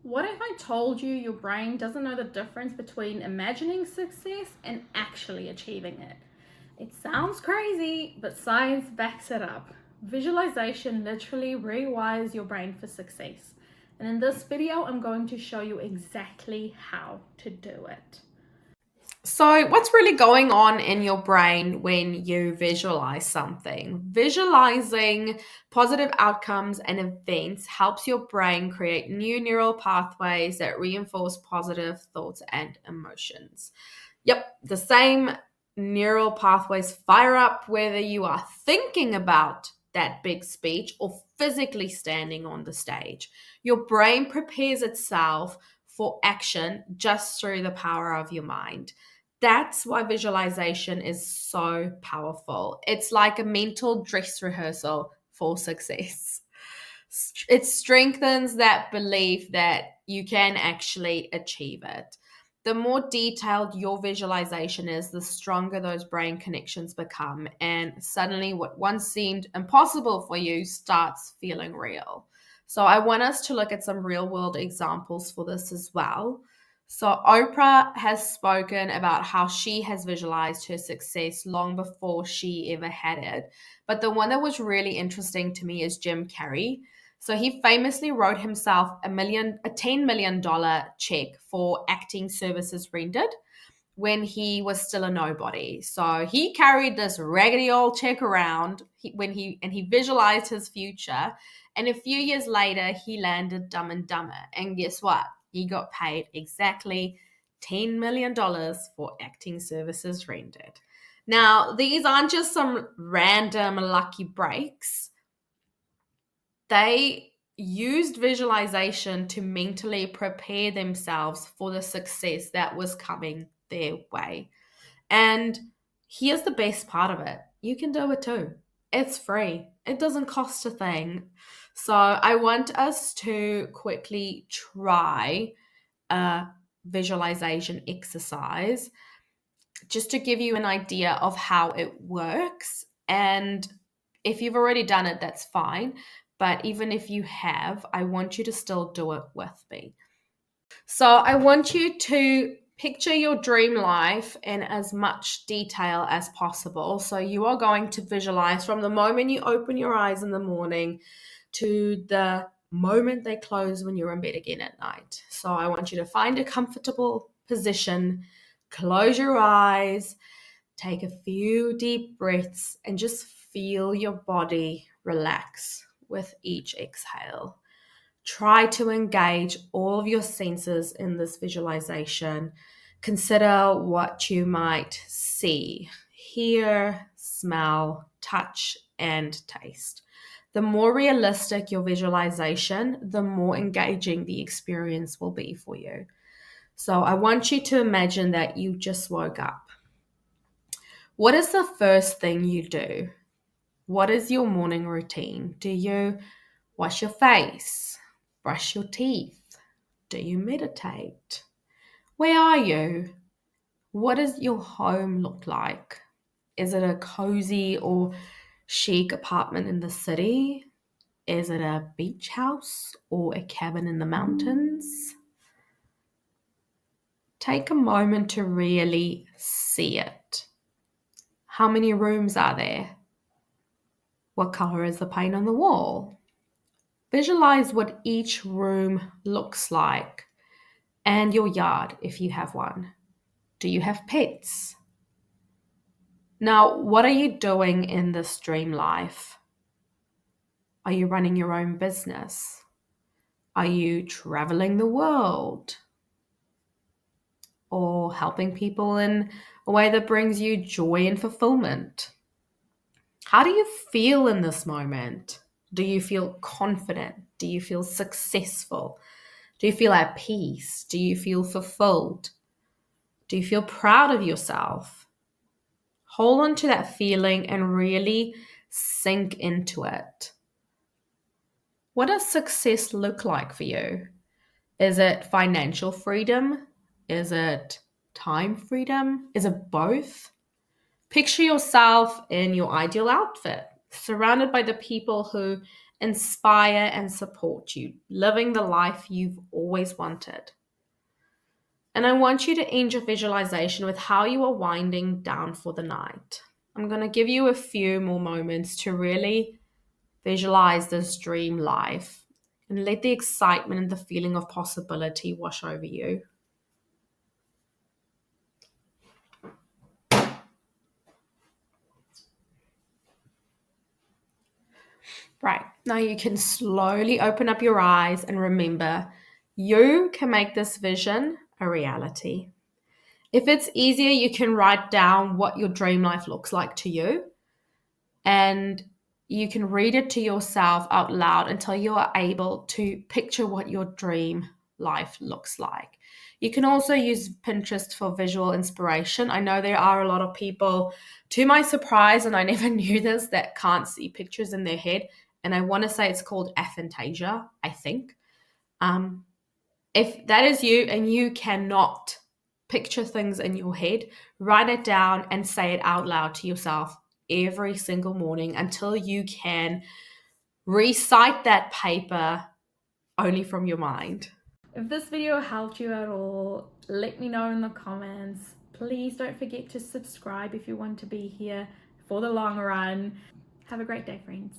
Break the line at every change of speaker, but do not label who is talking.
What if I told you your brain doesn't know the difference between imagining success and actually achieving it? It sounds crazy, but science backs it up. Visualization literally rewires your brain for success. And in this video, I'm going to show you exactly how to do it.
So, what's really going on in your brain when you visualize something? Visualizing positive outcomes and events helps your brain create new neural pathways that reinforce positive thoughts and emotions. Yep, the same neural pathways fire up whether you are thinking about that big speech or physically standing on the stage. Your brain prepares itself for action just through the power of your mind. That's why visualization is so powerful. It's like a mental dress rehearsal for success. It strengthens that belief that you can actually achieve it. The more detailed your visualization is, the stronger those brain connections become. And suddenly, what once seemed impossible for you starts feeling real. So, I want us to look at some real world examples for this as well. So, Oprah has spoken about how she has visualized her success long before she ever had it. But the one that was really interesting to me is Jim Carrey. So he famously wrote himself a $10 million check for acting services rendered when he was still a nobody. So he carried this raggedy old check around he visualized his future. And a few years later, he landed Dumb and Dumber. And guess what? He got paid exactly $10 million for acting services rendered. Now, these aren't just some random lucky breaks. They used visualization to mentally prepare themselves for the success that was coming their way. And here's the best part of it: you can do it too. It's free, it doesn't cost a thing. So, I want us to quickly try a visualization exercise just to give you an idea of how it works. And if you've already done it, that's fine. But even if you have, I want you to still do it with me. So I want you to picture your dream life in as much detail as possible. So you are going to visualize from the moment you open your eyes in the morning to the moment they close when you're in bed again at night. So I want you to find a comfortable position, close your eyes, take a few deep breaths, and just feel your body relax with each exhale. Try to engage all of your senses in this visualization. Consider what you might see, hear, smell, touch, and taste. The more realistic your visualization, the more engaging the experience will be for you. So, I want you to imagine that you just woke up. What is the first thing you do? What is your morning routine? Do you wash your face? Brush your teeth? Do you meditate? Where are you? What does your home look like? Is it a cozy or chic apartment in the city? Is it a beach house or a cabin in the mountains? Take a moment to really see it. How many rooms are there? What color is the paint on the wall? Visualize what each room looks like and your yard if you have one. Do you have pets? Now, what are you doing in this dream life? Are you running your own business? Are you traveling the world? Or helping people in a way that brings you joy and fulfillment? How do you feel in this moment? Do you feel confident? Do you feel successful? Do you feel at peace? Do you feel fulfilled? Do you feel proud of yourself? Hold on to that feeling and really sink into it. What does success look like for you? Is it financial freedom? Is it time freedom? Is it both? Picture yourself in your ideal outfit, surrounded by the people who inspire, and support you, living the life you've always wanted. And I want you to end your visualization with how you are winding down for the night. I'm going to give you a few more moments to really visualize this dream life and let the excitement and the feeling of possibility wash over you. Right, now you can slowly open up your eyes and remember, you can make this vision a reality. If it's easier, you can write down what your dream life looks like to you, and you can read it to yourself out loud until you are able to picture what your dream life looks like. You can also use Pinterest for visual inspiration. I know there are a lot of people, to my surprise, and I never knew this, that can't see pictures in their head. And I want to say it's called aphantasia, I think. If that is you and you cannot picture things in your head, write it down and say it out loud to yourself every single morning until you can recite that paper only from your mind.
If this video helped you at all, let me know in the comments. Please don't forget to subscribe if you want to be here for the long run. Have a great day, friends.